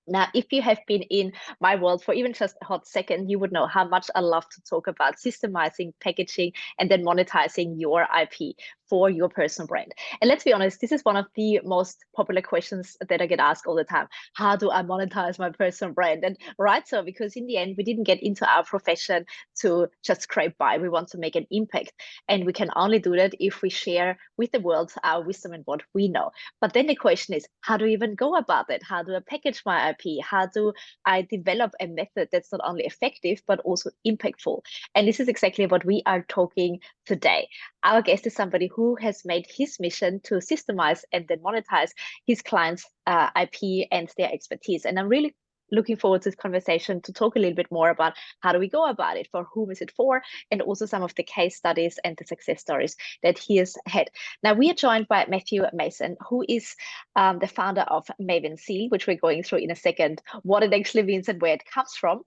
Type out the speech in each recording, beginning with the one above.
Now, if you have been in my world for even just a hot second, you would know how much I love to talk about systemizing, packaging, and then monetizing your IP for your personal brand. And let's be honest, this is one of the most popular questions that I get asked all the time. How do I monetize my personal brand? And right so, because in the end, we didn't get into our profession to just scrape by. We want to make an impact. And we can only do that if we share with the world our wisdom and what we know. But then the question is, how do you even go about it? How do I package my IP? How do I develop a method that's not only effective, but also impactful? And this is exactly what we are talking today. Our guest is somebody who has made his mission to systemize and then monetize his clients' IP and their expertise. And I'm really looking forward to this conversation to talk a little bit more about how do we go about it, for whom is it for, and also some of the case studies and the success stories that he has had. Now, we are joined by Matthew Mason, who is the founder of MavenZeal, which we're going through in a second, what it actually means and where it comes from.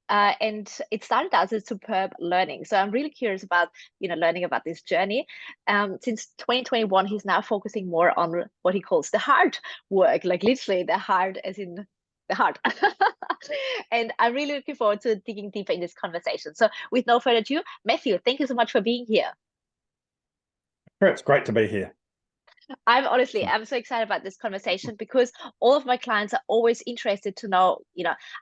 And it started as a superb learning. So I'm really curious about, learning about this journey. Since 2021, he's now focusing more on what he calls the hard work, like literally the hard as in the heart. And I'm really looking forward to digging deeper in this conversation. So with no further ado, Matthew, thank you so much for being here. It's great to be here. I'm so excited about this conversation because all of my clients are always interested to know,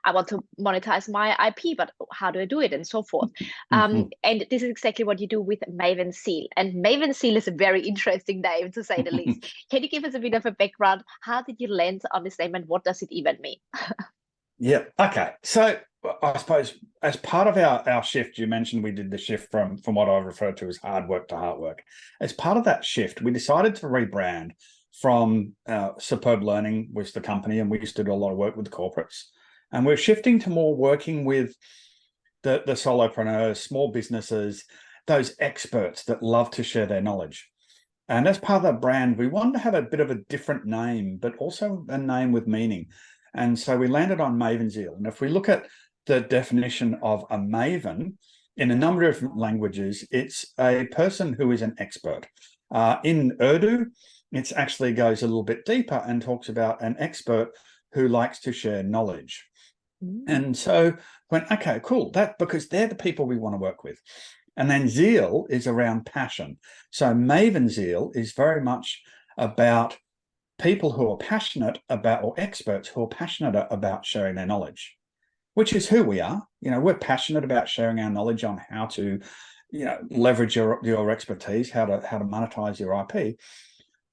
I want to monetize my IP, but how do I do it and so forth. And this is exactly what you do with MavenZeal. And MavenZeal is a very interesting name, to say the least. Can you give us a bit of a background? How did you land on this name and what does it even mean? Yeah. Okay. So I suppose as part of our shift, you mentioned we did the shift from what I refer to as hard work to heart work. As part of that shift, we decided to rebrand from Superb Learning was the company, and we used to do a lot of work with corporates. And we're shifting to more working with the solopreneurs, small businesses, those experts that love to share their knowledge. And as part of that brand, we wanted to have a bit of a different name, but also a name with meaning. And so we landed on MavenZeal. And if we look at the definition of a maven in a number of different languages, it's a person who is an expert. In Urdu, it actually goes a little bit deeper and talks about an expert who likes to share knowledge. And so went, okay, cool. That because they're the people we want to work with. And then zeal is around passion. So MavenZeal is very much about people who are passionate about, or experts who are passionate about sharing their knowledge, which is who we are. We're passionate about sharing our knowledge on how to, leverage your expertise, how to monetize your IP.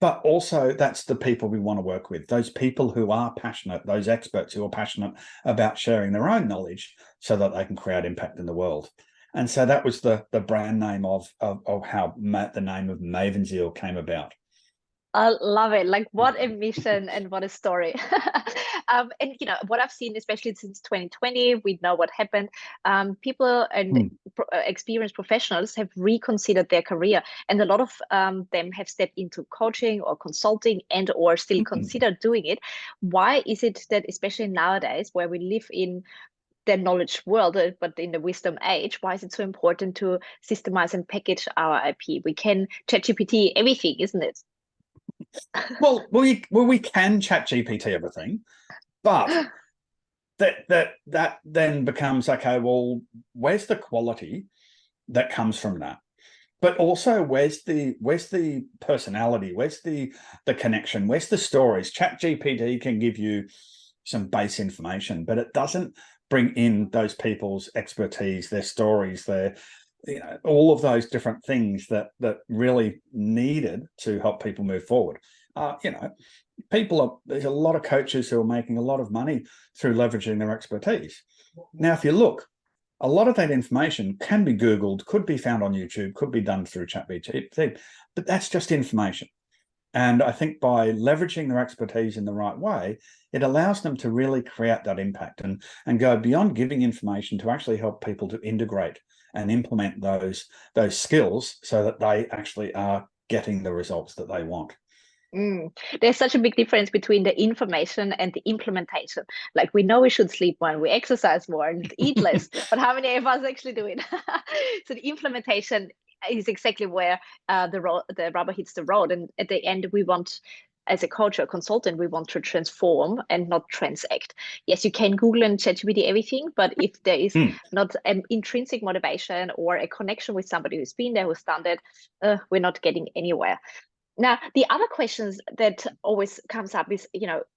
But also that's the people we want to work with, those people who are passionate, those experts who are passionate about sharing their own knowledge so that they can create impact in the world. And so that was the brand name of how the name of MavenZeal came about. I love it. Like, what a mission and what a story. And what I've seen, especially since 2020, we know what happened. People and experienced professionals have reconsidered their career, and a lot of them have stepped into coaching or consulting and or still consider doing it. Why is it that, especially nowadays, where we live in the knowledge world, but in the wisdom age, why is it so important to systemize and package our IP? We can ChatGPT everything, isn't it? Well, we can chat GPT everything, but that then becomes okay. Well, where's the quality that comes from that? But also, where's the personality? Where's the connection? Where's the stories? Chat GPT can give you some base information, but it doesn't bring in those people's expertise, their stories, their all of those different things that really needed to help people move forward. There's a lot of coaches who are making a lot of money through leveraging their expertise. Now, if you look, a lot of that information can be Googled, could be found on YouTube, could be done through ChatGPT, but that's just information. And I think by leveraging their expertise in the right way, it allows them to really create that impact and go beyond giving information to actually help people to integrate and implement those skills so that they actually are getting the results that they want. There's such a big difference between the information and the implementation. Like, we know we should sleep more and we exercise more and eat less, but how many of us actually do it? So the implementation is exactly where the rubber hits the road. And at the end, we want as a coach or consultant, we want to transform and not transact. Yes, you can Google and ChatGPT everything, but if there is not an intrinsic motivation or a connection with somebody who's been there, who's done that, we're not getting anywhere. Now, the other questions that always comes up is,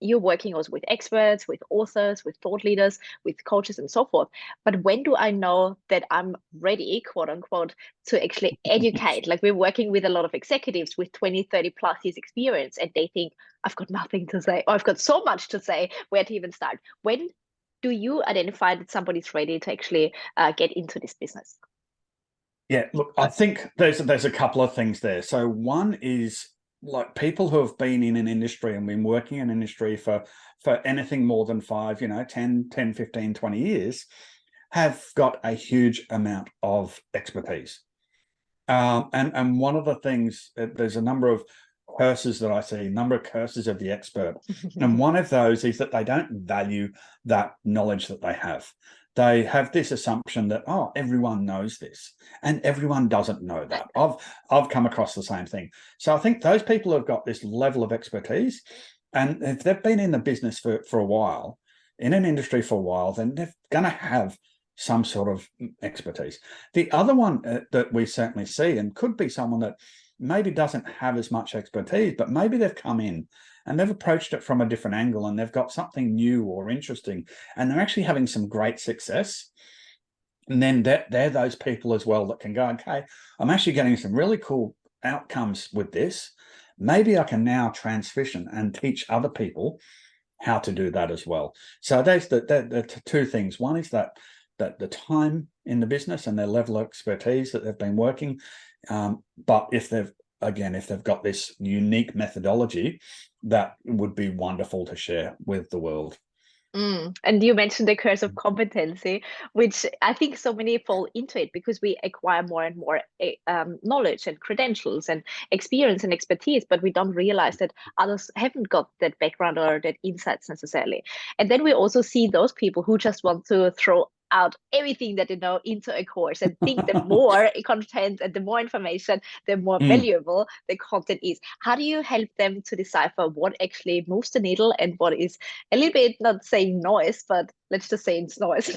you're working also with experts, with authors, with thought leaders, with coaches and so forth. But when do I know that I'm ready, quote unquote, to actually educate? Like, we're working with a lot of executives with 20, 30 plus years experience, and they think, I've got nothing to say, or I've got so much to say, where to even start? When do you identify that somebody's ready to actually get into this business? Yeah, look, I think there's a couple of things there. So one is like people who have been in an industry and been working in an industry for anything more than 5, 10, 15, 20 years have got a huge amount of expertise. And one of the things, there's a number of curses that I see, a number of curses of the expert. And one of those is that they don't value that knowledge that they have. They have this assumption that, oh, everyone knows this, and everyone doesn't know that. I've come across the same thing. So I think those people have got this level of expertise, and if they've been in the business for a while, in an industry for a while, then they're going to have some sort of expertise. The other one that we certainly see, and could be someone that maybe doesn't have as much expertise, but maybe they've come in and they've approached it from a different angle, and they've got something new or interesting, and they're actually having some great success. And then they're those people as well that can go, okay, I'm actually getting some really cool outcomes with this. Maybe I can now transition and teach other people how to do that as well. So there's the two things. One is that the time in the business and their level of expertise that they've been working. But if they've got this unique methodology, that would be wonderful to share with the world. And you mentioned the curse of competency, which I think so many fall into it because we acquire more and more knowledge and credentials and experience and expertise, but we don't realize that others haven't got that background or that insights necessarily. And then we also see those people who just want to throw out everything that they know into a course and think the more content and the more information, the more valuable the content is. How do you help them to decipher what actually moves the needle and what is a little bit, not saying noise, but let's just say it's noise?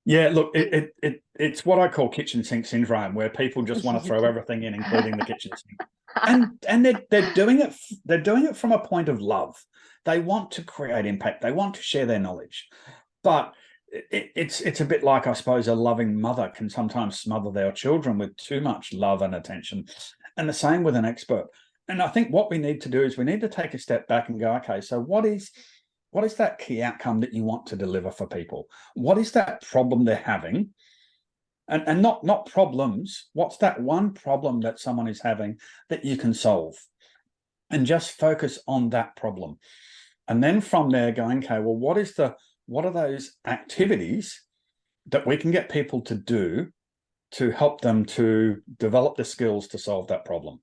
Yeah, look, it's what I call kitchen sink syndrome, where people just want to throw everything in, including the kitchen sink. And they're doing it from a point of love. They want to create impact. They want to share their knowledge. But it's a bit like, I suppose, a loving mother can sometimes smother their children with too much love and attention. And the same with an expert. And I think what we need to do is we need to take a step back and go, okay, so what is that key outcome that you want to deliver for people? What is that problem they're having? And not problems. What's that one problem that someone is having that you can solve? And just focus on that problem. And then from there going, okay, well, what are those activities that we can get people to do to help them to develop the skills to solve that problem?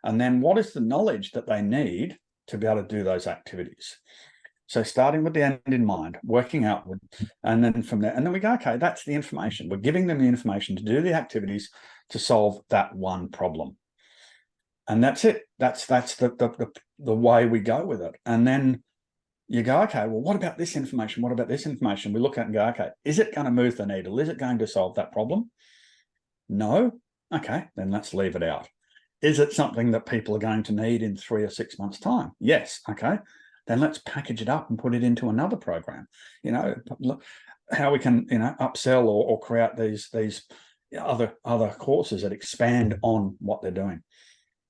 And then what is the knowledge that they need to be able to do those activities? So starting with the end in mind, working outward, and then from there, and then we go, okay, that's the information. We're giving them the information to do the activities to solve that one problem. And that's it. That's the way we go with it. And then you go, okay, well, what about this information? What about this information? We look at it and go, okay, is it going to move the needle? Is it going to solve that problem? No. Okay, then let's leave it out. Is it something that people are going to need in 3 or 6 months' time? Yes. Okay, then let's package it up and put it into another program. How we can, upsell or create these other courses that expand on what they're doing.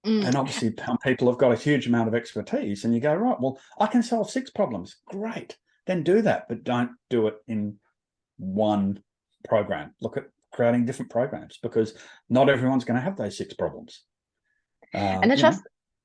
And obviously people have got a huge amount of expertise, and you go, right, well, I can solve 6 problems. Great. Then do that, but don't do it in one program. Look at creating different programs, because not everyone's going to have those 6 problems. And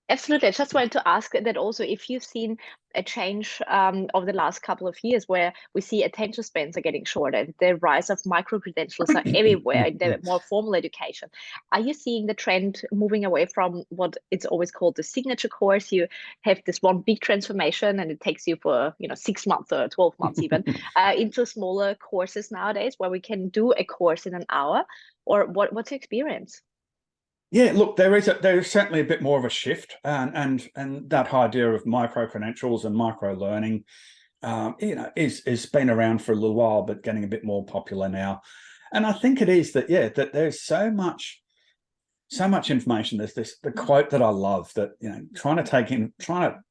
absolutely, I just wanted to ask that also, if you've seen a change over the last couple of years where we see attention spans are getting shorter, the rise of micro credentials are everywhere in the more formal education. Are you seeing the trend moving away from what it's always called the signature course? You have this one big transformation and it takes you for 6 months or 12 months even into smaller courses nowadays where we can do a course in an hour? Or what's your experience? Yeah, look, there is certainly a bit more of a shift, and that idea of micro credentials and micro learning, is been around for a little while, but getting a bit more popular now. And I think it is that, yeah, that there's so much information. There's the quote that I love, that trying to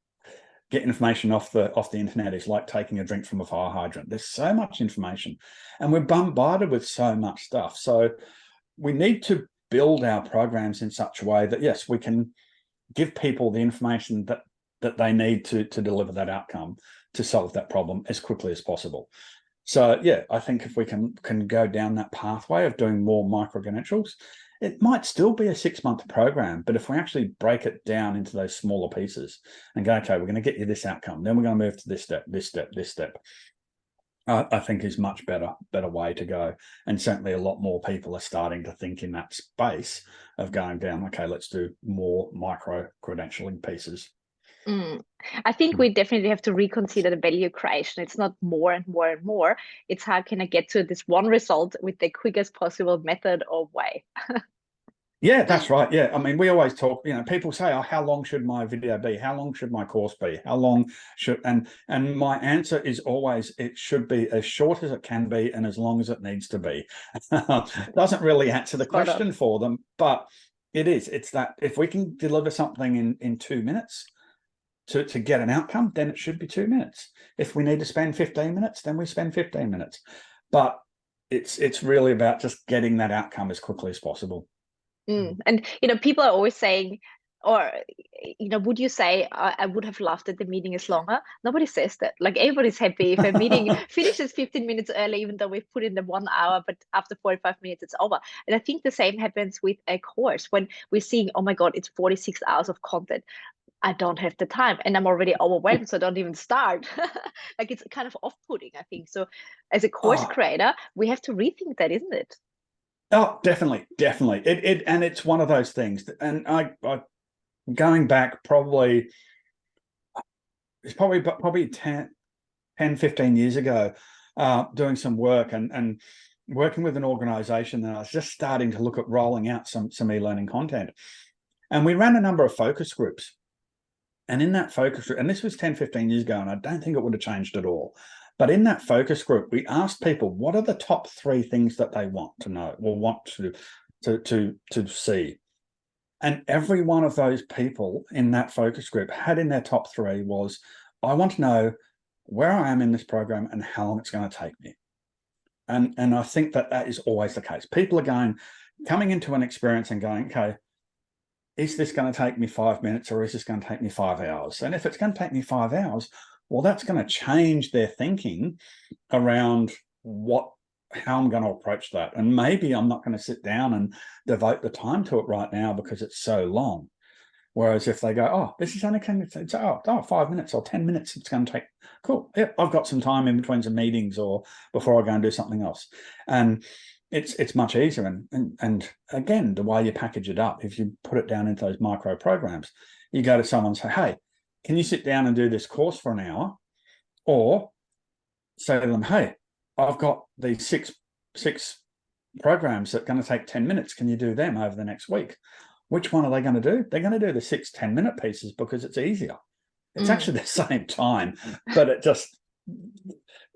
get information off the internet is like taking a drink from a fire hydrant. There's so much information, and we're bombarded with so much stuff. So we need to build our programs in such a way that, yes, we can give people the information that they need to deliver that outcome, to solve that problem as quickly as possible. So yeah, I think if we can go down that pathway of doing more micro credentials, it might still be a 6-month program, but if we actually break it down into those smaller pieces and go, okay, we're going to get you this outcome, then we're going to move to this step, this step, this step, I think is much better way to go. And certainly a lot more people are starting to think in that space of going down, okay, let's do more micro credentialing pieces. I think we definitely have to reconsider the value creation. It's not more and more and more. It's how can I get to this one result with the quickest possible method or way. Yeah, that's right. Yeah, I mean, we always talk. People say, "Oh, how long should my video be? How long should my course be? How long should?" And my answer is always, it should be as short as it can be and as long as it needs to be. Doesn't really answer the Spot on. question for them, but it is. It's that if we can deliver something in 2 minutes to get an outcome, then it should be 2 minutes. If we need to spend 15 minutes, then we spend 15 minutes. But it's really about just getting that outcome as quickly as possible. And people are always saying, or would you say, I would have loved that the meeting is longer? Nobody says that. Like, everybody's happy if a meeting finishes 15 minutes early, even though we've put in the 1 hour, but after 45 minutes it's over. And I think the same happens with a course when we're seeing, oh my God, it's 46 hours of content. I don't have the time and I'm already overwhelmed, so I don't even start. Like, it's kind of off-putting, I think. So as a course Oh, creator, we have to rethink that, isn't it? Oh, definitely. And it's one of those things. And I going back, probably it's probably 10, 15 years ago, doing some work and working with an organization that I was just starting to look at rolling out some e-learning content. And we ran a number of focus groups. And in that focus group, and this was 10, 15 years ago, and I don't think it would have changed at all. But in that focus group, we asked people, what are the top 3 things that they want to know or want to see? And every one of those people in that focus group had in their top 3 was, I want to know where I am in this program and how long it's going to take me. And I think that is always the case. People are coming into an experience and going, okay, is this going to take me 5 minutes or is this going to take me 5 hours? And if it's going to take me 5 hours, well, that's going to change their thinking around how I'm going to approach that. And maybe I'm not going to sit down and devote the time to it right now because it's so long. Whereas if they go, oh, this is only going to take 5 minutes or 10 minutes, it's going to take, cool. Yeah, I've got some time in between some meetings or before I go and do something else. And it's much easier. And again, the way you package it up, if you put it down into those micro programs, you go to someone and say, hey, can you sit down and do this course for an hour? Or say to them, hey, I've got these six programs that are going to take 10 minutes. Can you do them over the next week? Which one are they going to do? They're going to do the 6 10-minute pieces because it's easier. It's actually the same time, but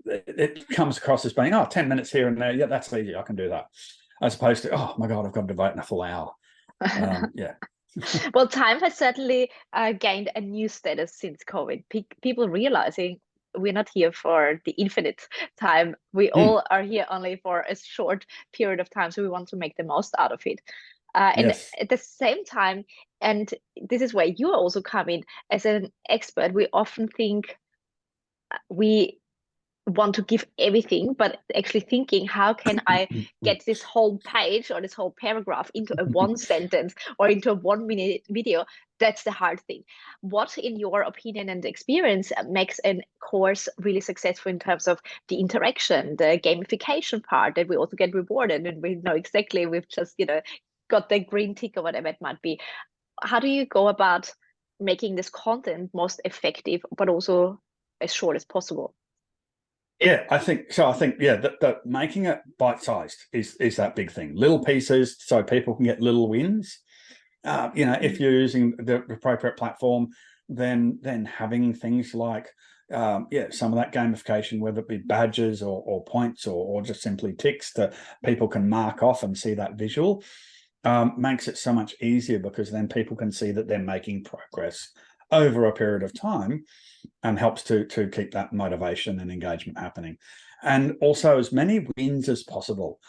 it comes across as being, 10 minutes here and there. Yeah, that's easy. I can do that. As opposed to, oh my God, I've got to devote a full hour. Yeah. Well, time has certainly gained a new status since COVID. People realizing we're not here for the infinite time. We all are here only for a short period of time, so we want to make the most out of it. And Yes. at the same time, and this is where you also come in as an expert, we often think we want to give everything, but actually thinking, how can I get this whole page or this whole paragraph into a 1 sentence or into a 1 minute video? That's the hard thing. What, in your opinion and experience, makes a course really successful in terms of the interaction, the gamification part, that we also get rewarded and we know exactly we've just, got the green tick or whatever it might be? How do you go about making this content most effective, but also as short as possible? Yeah, I think so. I think, yeah, that making it bite-sized is that big thing. Little pieces so people can get little wins. if you're using the appropriate platform, then having things like some of that gamification, whether it be badges or points or just simply ticks that people can mark off and see that visual, makes it so much easier, because then people can see that they're making progress over a period of time, and helps to keep that motivation and engagement happening. And also as many wins as possible.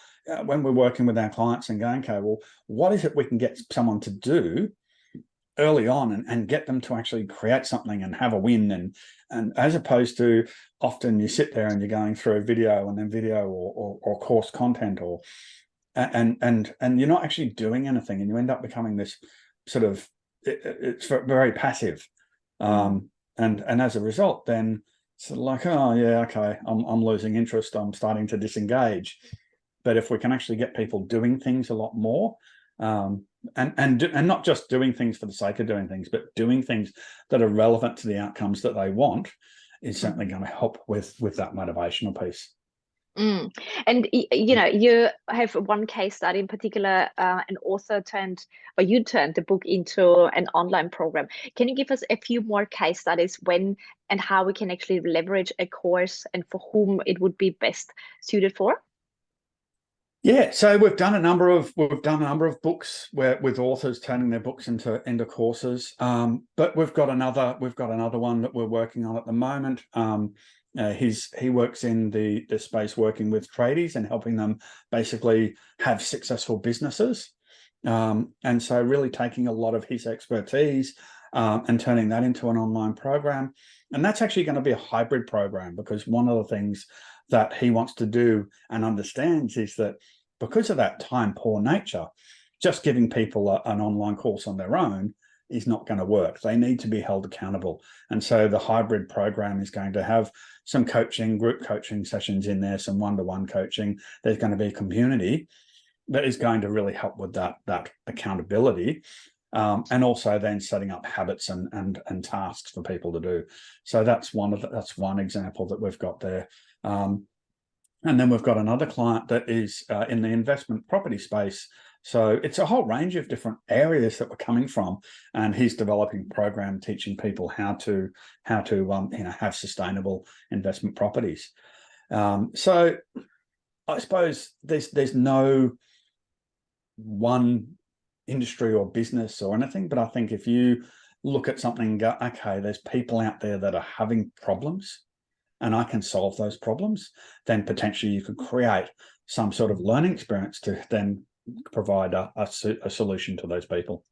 When we're working with our clients and going, okay, well, what is it we can get someone to do early on and get them to actually create something and have a win, and as opposed to often you sit there and you're going through video and then video or course content and you're not actually doing anything, and you end up becoming this sort of it's very passive, and as a result then it's like, oh yeah, okay, I'm losing interest, I'm starting to disengage. But if we can actually get people doing things a lot more, and not just doing things for the sake of doing things, but doing things that are relevant to the outcomes that they want, is certainly going to help with that motivational piece. And you have one case study in particular, an author you turned the book into an online program. Can you give us a few more case studies when and how we can actually leverage a course, and for whom it would be best suited for? Yeah, so we've done a number of books with authors turning their books into courses. But we've got another one that we're working on at the moment. He works in the space working with tradies and helping them basically have successful businesses. And so really taking a lot of his expertise and turning that into an online program. And that's actually going to be a hybrid program, because one of the things that he wants to do and understands is that because of that time poor nature, just giving people an online course on their own is not going to work. They need to be held accountable. And so the hybrid program is going to have some coaching, group coaching sessions in there, some one-to-one coaching. There's going to be a community that is going to really help with that accountability. And also then setting up habits and tasks for people to do. So that's one example that we've got there. And then we've got another client that is in the investment property space. So it's a whole range of different areas that we're coming from, and he's developing a program teaching people how to have sustainable investment properties. So I suppose there's no one industry or business or anything, but I think if you look at something and go, okay, there's people out there that are having problems and I can solve those problems, then potentially you could create some sort of learning experience to then provide a solution to those people.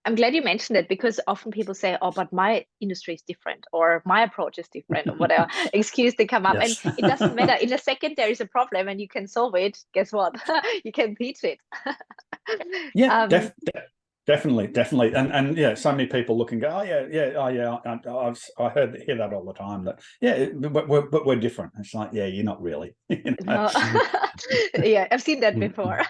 I'm glad you mentioned it, because often people say, oh, but my industry is different, or my approach is different, or whatever excuse they come up. Yes. And it doesn't matter. In a second, there is a problem and you can solve it. Guess what? You can teach it. Yeah, definitely. And yeah, so many people look and go, oh yeah. I hear that all the time, that but we're different. It's like, yeah, you're not really. No. Yeah, I've seen that before.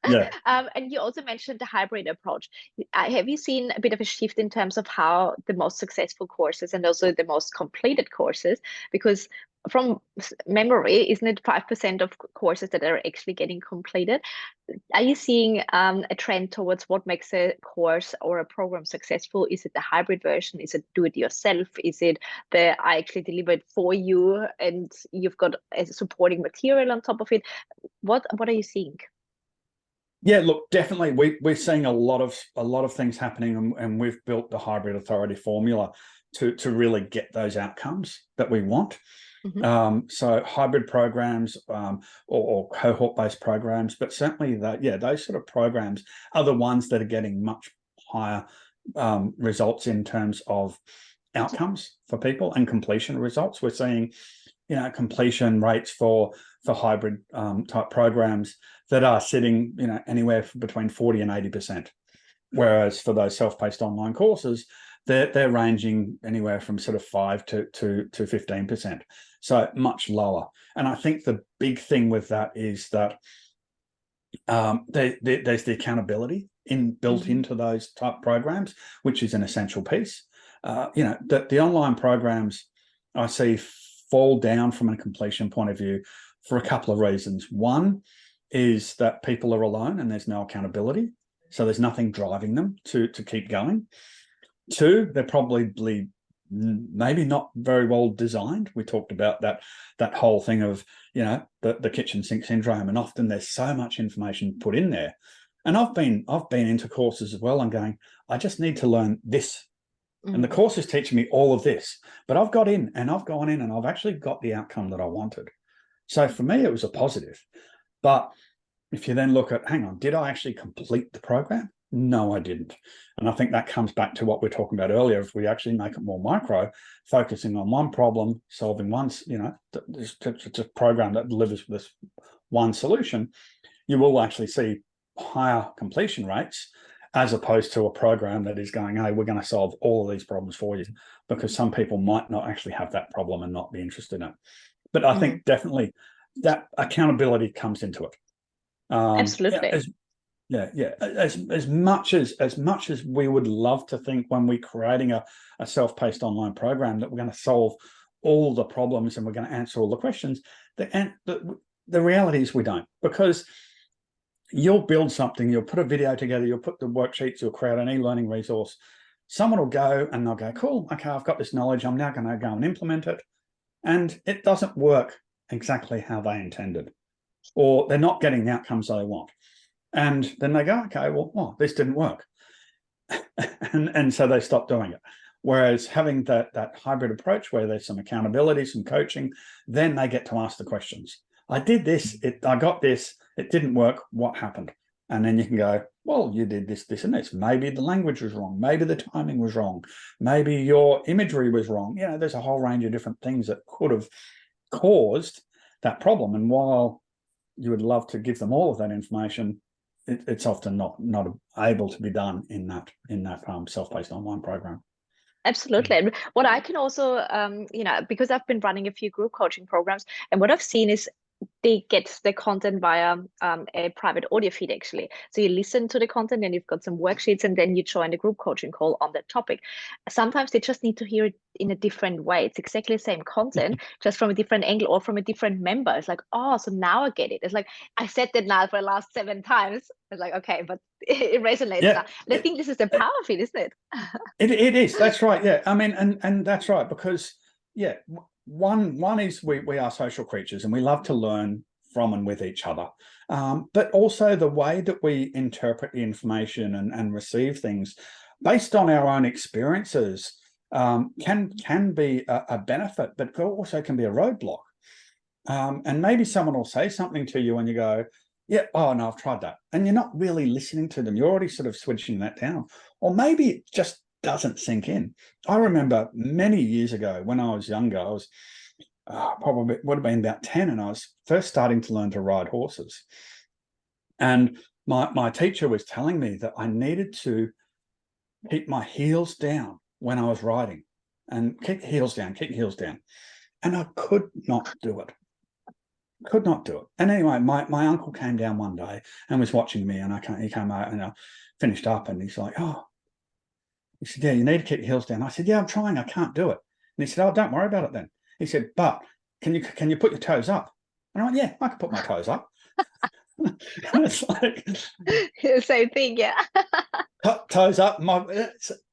Yeah. And you also mentioned the hybrid approach. Have you seen a bit of a shift in terms of how the most successful courses and also the most completed courses? Because from memory, isn't it 5% of courses that are actually getting completed? Are you seeing a trend towards what makes a course or a program successful? Is it the hybrid version? Is it do it yourself? Is it I actually deliver it for you and you've got a supporting material on top of it? What are you seeing? Yeah, look, definitely we're seeing a lot of things happening, and we've built the hybrid authority formula to really get those outcomes that we want. So hybrid programs or cohort-based programs, but certainly those sort of programs are the ones that are getting much higher results in terms of outcomes for people and completion results. We're seeing completion rates for hybrid type programs that are sitting anywhere between 40 and 80%, whereas for those self-paced online courses, they're ranging anywhere from sort of 5 to 15%, so much lower. And I think the big thing with that is that there's the accountability built into those type programs, which is an essential piece. The online programs I see fall down from a completion point of view for a couple of reasons. One is that people are alone and there's no accountability. so there's nothing driving them to keep going. Two, they're probably maybe not very well designed. We talked about that whole thing of, you know, the kitchen sink syndrome, and often there's so much information put in there. And I've been into courses as well and going, I just need to learn this. And the course is teaching me all of this, but I've gone in and I've actually got the outcome that I wanted. So for me, it was a positive. But if you then look at, hang on, did I actually complete the program? No, I didn't. And I think that comes back to what we we're talking about earlier. If we actually make it more micro, focusing on one problem, solving once, you know, it's a program that delivers this one solution, you will actually see higher completion rates, as opposed to a program that is going, hey, we're going to solve all of these problems for you, because some people might not actually have that problem and not be interested in it. But I think definitely that accountability comes into it. Absolutely. As much as we would love to think when we're creating a self-paced online program that we're going to solve all the problems and we're going to answer all the questions, the reality is we don't, because you'll build something, you'll put a video together, you'll put the worksheets, you'll create an e-learning resource. Someone will go and they'll go, cool, okay, I've got this knowledge, I'm now going to go and implement it. And it doesn't work exactly how they intended, or they're not getting the outcomes they want. And then they go, okay, well, this didn't work. and so they stop doing it. Whereas having that hybrid approach where there's some accountability, some coaching, then they get to ask the questions. I did this, I got this, it didn't work, what happened? And then you can go, well, you did this, this, and this. Maybe the language was wrong. Maybe the timing was wrong. Maybe your imagery was wrong. You know, there's a whole range of different things that could have caused that problem. And while you would love to give them all of that information, it's often not able to be done in that self-paced online program. Absolutely. And what I can also, you know, because I've been running a few group coaching programs, and what I've seen is they get the content via a private audio feed, actually. So you listen to the content and you've got some worksheets, and then you join the group coaching call on that topic. Sometimes they just need to hear it in a different way. It's exactly the same content, just from a different angle or from a different member. It's like, oh, so now I get it. It's like, I said that now for the last 7 times. It's like, okay, but it resonates now. And I think this is the power of it, isn't it? It is. That's right. Yeah. I mean, and that's right, because yeah, one is we are social creatures and we love to learn from and with each other. But also the way that we interpret the information and receive things based on our own experiences can be a benefit, but also can be a roadblock. And maybe someone will say something to you and you go, yeah, oh no, I've tried that. And you're not really listening to them. You're already sort of switching that down. Or maybe it just doesn't sink in. I remember many years ago when I was younger, I was probably would have been about 10, and I was first starting to learn to ride horses. And my teacher was telling me that I needed to keep my heels down when I was riding, and keep the heels down, keep the heels down. And I could not do it. Could not do it. And anyway, my uncle came down one day and was watching me, and he came out and I finished up, and he's like, oh, he said, yeah, you need to keep your heels down. I said, yeah, I'm trying, I can't do it. And he said, oh, don't worry about it then. He said, but can you put your toes up? And I went, yeah, I can put my toes up. And it's like same thing, yeah. Toes up,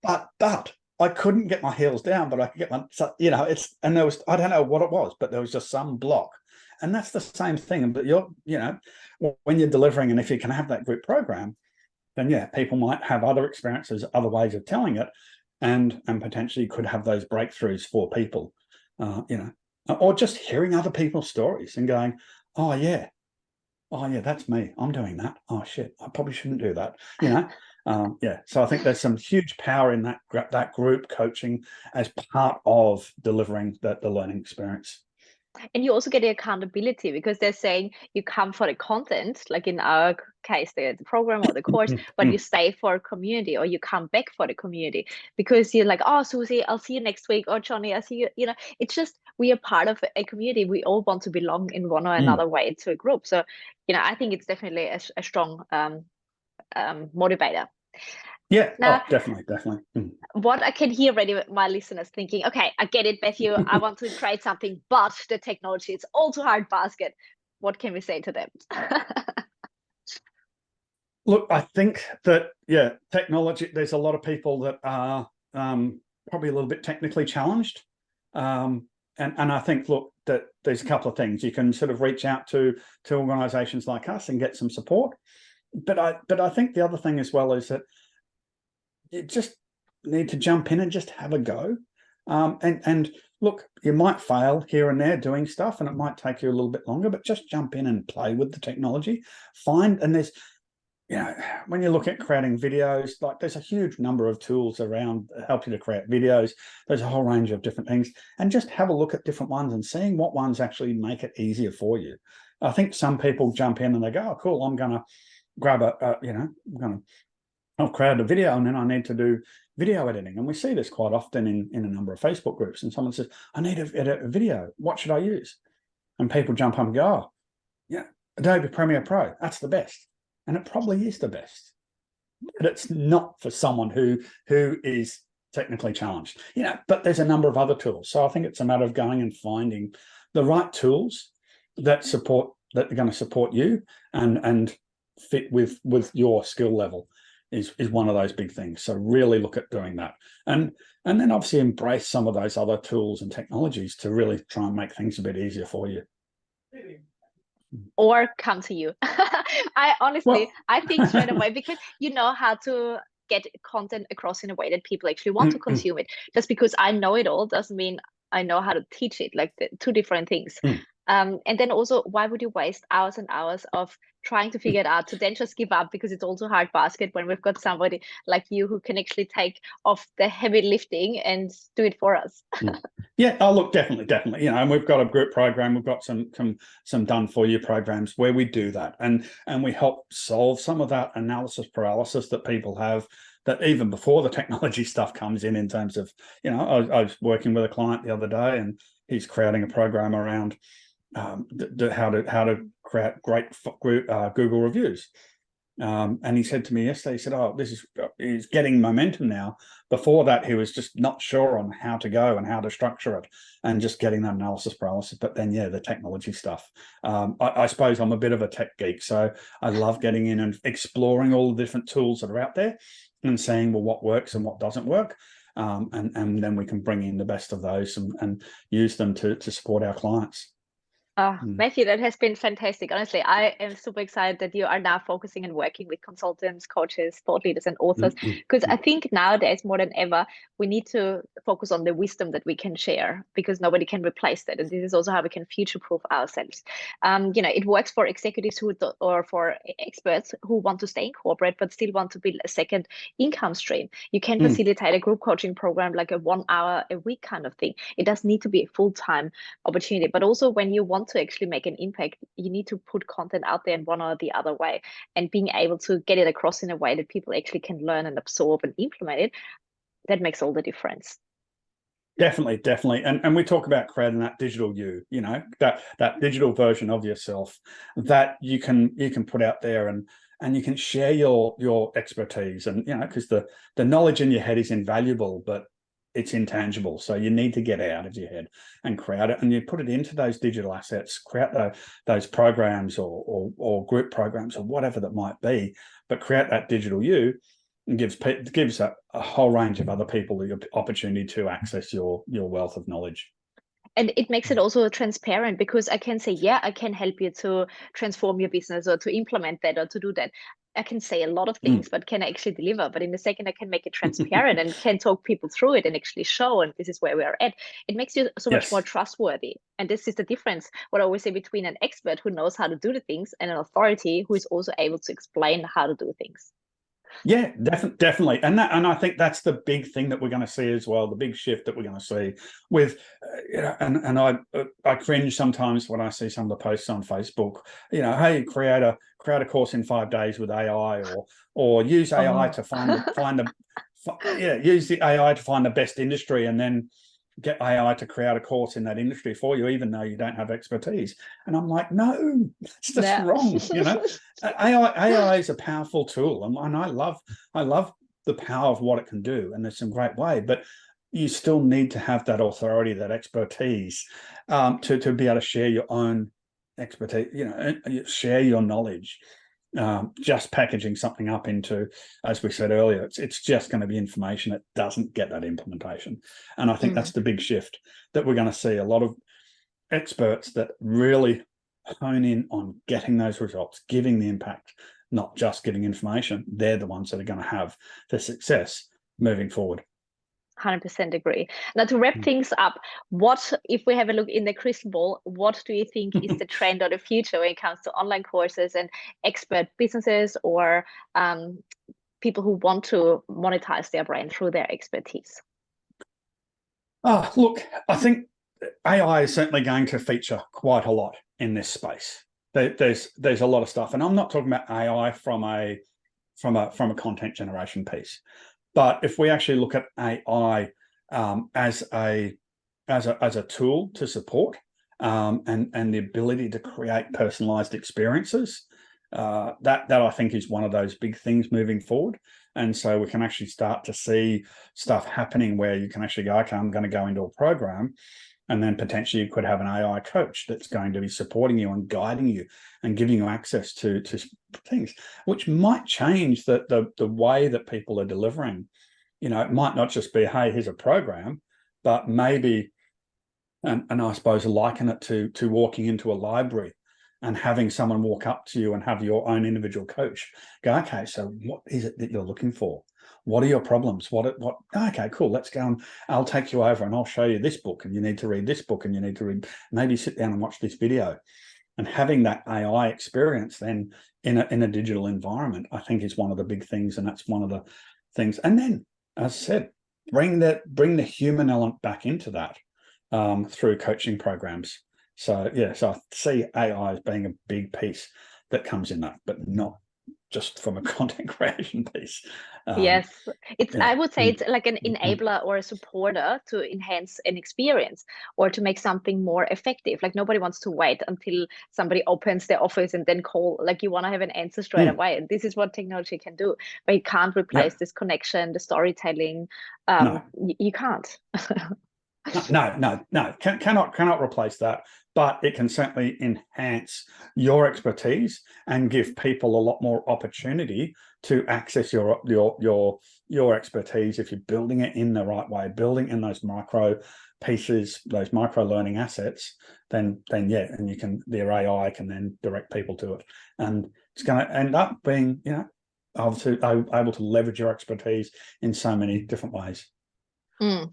but I couldn't get my heels down, but I could get my, you know, and there was, I don't know what it was, but there was just some block. And that's the same thing. But you know, when you're delivering, and if you can have that group program, then yeah, people might have other experiences, other ways of telling it, and potentially could have those breakthroughs for people, you know, or just hearing other people's stories and going, oh yeah, that's me, I'm doing that. Oh shit, I probably shouldn't do that, you know. Yeah, so I think there's some huge power in that group coaching as part of delivering the learning experience. And you also get the accountability, because they're saying you come for the content, like in our case, the program or the course, but you stay for a community, or you come back for the community, because you're like, oh, Susie, I'll see you next week, or Johnny, I'll see you. You know, it's just, we are part of a community. We all want to belong in one or another way to a group. So, you know, I think it's definitely a strong motivator. Yeah, Now, definitely. what I can hear already, my listeners thinking, okay, I get it, Matthew, I want to create something, but the technology, it's all too hard basket. What can we say to them? Look, I think that, yeah, technology, there's a lot of people that are probably a little bit technically challenged. And I think, look, that there's a couple of things. You can sort of reach out to organizations like us and get some support. But I think the other thing as well is that you just need to jump in and just have a go. And look, you might fail here and there doing stuff, and it might take you a little bit longer, but just jump in and play with the technology. And there's, when you look at creating videos, like there's a huge number of tools around that help you to create videos. There's a whole range of different things, and just have a look at different ones and seeing what ones actually make it easier for you. I think some people jump in and they go, "Oh, cool! I'm going to grab I'll create a video and then I need to do video editing." And we see this quite often in a number of Facebook groups. And someone says, "I need to edit a video. What should I use?" And people jump up and go, "Oh, yeah, Adobe Premiere Pro. That's the best." And it probably is the best, but it's not for someone who is technically challenged. But there's a number of other tools. So I think it's a matter of going and finding the right tools that are going to support you and fit with your skill level is one of those big things. So really look at doing that. And then obviously embrace some of those other tools and technologies to really try and make things a bit easier for you. Or come to you. I think straight away, because you know how to get content across in a way that people actually want to consume it. Just because I know it all doesn't mean I know how to teach it, like the two different things. And then also, why would you waste hours and hours of trying to figure it out to then just give up because it's also hard basket when we've got somebody like you who can actually take off the heavy lifting and do it for us? Yeah. Oh, look, definitely. And we've got a group program. We've got some done for you programs where we do that, and we help solve some of that analysis paralysis that people have. That even before the technology stuff comes in terms of, I was working with a client the other day, and he's creating a program around how to create great Google reviews. And he said to me yesterday, he said, "Oh, he's getting momentum now. Before that, he was just not sure on how to go and how to structure it, and just getting that analysis paralysis." But then, yeah, the technology stuff. I suppose I'm a bit of a tech geek, so I love getting in and exploring all the different tools that are out there and seeing, well, what works and what doesn't work. And then we can bring in the best of those and use them to support our clients. Matthew, that has been fantastic. Honestly, I am super excited that you are now focusing and working with consultants, coaches, thought leaders, and authors, because I think nowadays more than ever, we need to focus on the wisdom that we can share, because nobody can replace that. And this is also how we can future-proof ourselves. It works for executives or for experts who want to stay in corporate, but still want to build a second income stream. You can facilitate a group coaching program, like a 1 hour a week kind of thing. It does need to be a full-time opportunity, but also when you want to actually make an impact, you need to put content out there in one or the other way, and being able to get it across in a way that people actually can learn and absorb and implement it, that makes all the difference. Definitely. And we talk about creating that digital that digital version of yourself that you can put out there, and you can share your expertise, and because the knowledge in your head is invaluable, but it's intangible. So you need to get it out of your head and create it, and you put it into those digital assets, create those programs or group programs or whatever that might be, but create that digital you, and gives a whole range of other people the opportunity to access your wealth of knowledge. And it makes it also transparent, because I can say, yeah, I can help you to transform your business or to implement that or to do that. I can say a lot of things, but can I actually deliver? But in a second, I can make it transparent and can talk people through it and actually show, and this is where we are at. It makes you so much more trustworthy. And this is the difference, what I always say, between an expert who knows how to do the things and an authority who is also able to explain how to do things. Yeah, definitely. And I think that's the big thing that we're going to see as well, the big shift that we're going to see with, and I cringe sometimes when I see some of the posts on Facebook, hey, create a course in 5 days with AI, or use AI to use the AI to find the best industry, and then get AI to create a course in that industry for you, even though you don't have expertise. And I'm like, no, it's just wrong. AI is a powerful tool, and I love the power of what it can do, and there's some great way, but you still need to have that authority, that expertise, to be able to share your own expertise, share your knowledge. just packaging something up into, as we said earlier, it's just going to be information. It doesn't get that implementation. And I think that's the big shift that we're going to see. A lot of experts that really hone in on getting those results, giving the impact, not just giving information. They're the ones that are going to have the success moving forward. 100% agree. Now, to wrap things up, what, if we have a look in the crystal ball, what do you think is the trend or the future when it comes to online courses and expert businesses, or people who want to monetize their brand through their expertise? Look, I think AI is certainly going to feature quite a lot in this space. There's a lot of stuff, and I'm not talking about AI from a content generation piece. But if we actually look at AI as a tool to support and the ability to create personalized experiences, that I think is one of those big things moving forward. And so we can actually start to see stuff happening where you can actually go, okay, I'm going to go into a program, and then potentially you could have an AI coach that's going to be supporting you and guiding you and giving you access to things, which might change the way that people are delivering. It might not just be, hey, here's a program, but maybe, and I suppose liken it to walking into a library and having someone walk up to you and have your own individual coach go, okay, so what is it that you're looking for? What are your problems? Okay, cool. Let's go, and I'll take you over and I'll show you this book, and you need to read this book, and you need to read, maybe sit down and watch this video. And having that AI experience then in a digital environment, I think is one of the big things. And that's one of the things. And then, as I said, bring the human element back into that through coaching programs. So I see AI as being a big piece that comes in that, but not just from a content creation piece. Yes, I would say it's like an enabler or a supporter to enhance an experience or to make something more effective. Like, nobody wants to wait until somebody opens their office and then call. Like, you want to have an answer straight away. And this is what technology can do, but it can't replace this connection, the storytelling. No. You can't. No, cannot replace that, but it can certainly enhance your expertise and give people a lot more opportunity to access your expertise if you're building it in the right way, building in those micro pieces, those micro learning assets. Then and their AI can then direct people to it, and it's going to end up being obviously able to leverage your expertise in so many different ways.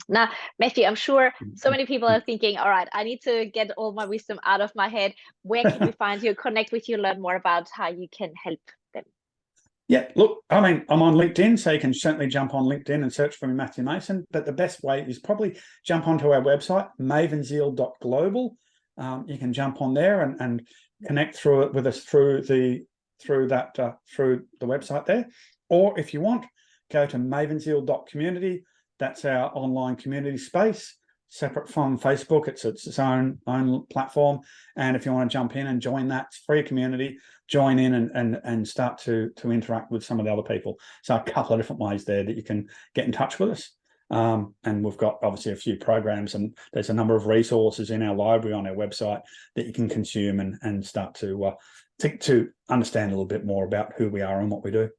Now, Matthew, I'm sure so many people are thinking, all right, I need to get all my wisdom out of my head. Where can we find you, connect with you, learn more about how you can help them? Yeah, look, I mean, I'm on LinkedIn, so you can certainly jump on LinkedIn and search for me, Matthew Mason. But the best way is probably jump onto our website, MavenZeal.global. You can jump on there and connect through it with us through the website there. Or if you want, go to MavenZeal.community. That's our online community space, separate from Facebook. It's its own platform. And if you want to jump in and join that, it's free community. Join in and start to interact with some of the other people. So a couple of different ways there that you can get in touch with us. And we've got obviously a few programs, and there's a number of resources in our library on our website that you can consume and start to understand a little bit more about who we are and what we do.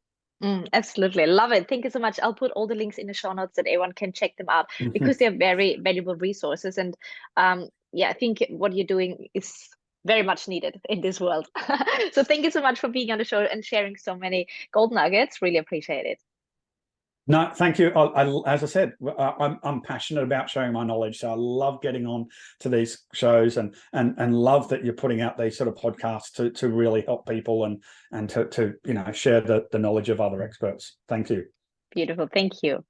Absolutely. Love it. Thank you so much. I'll put all the links in the show notes that everyone can check them out because they're very valuable resources. And I think what you're doing is very much needed in this world. So thank you so much for being on the show and sharing so many gold nuggets. Really appreciate it. No, thank you. As I said, I'm passionate about sharing my knowledge, so I love getting on to these shows and love that you're putting out these sort of podcasts to really help people and to share the knowledge of other experts. Thank you. Beautiful. Thank you.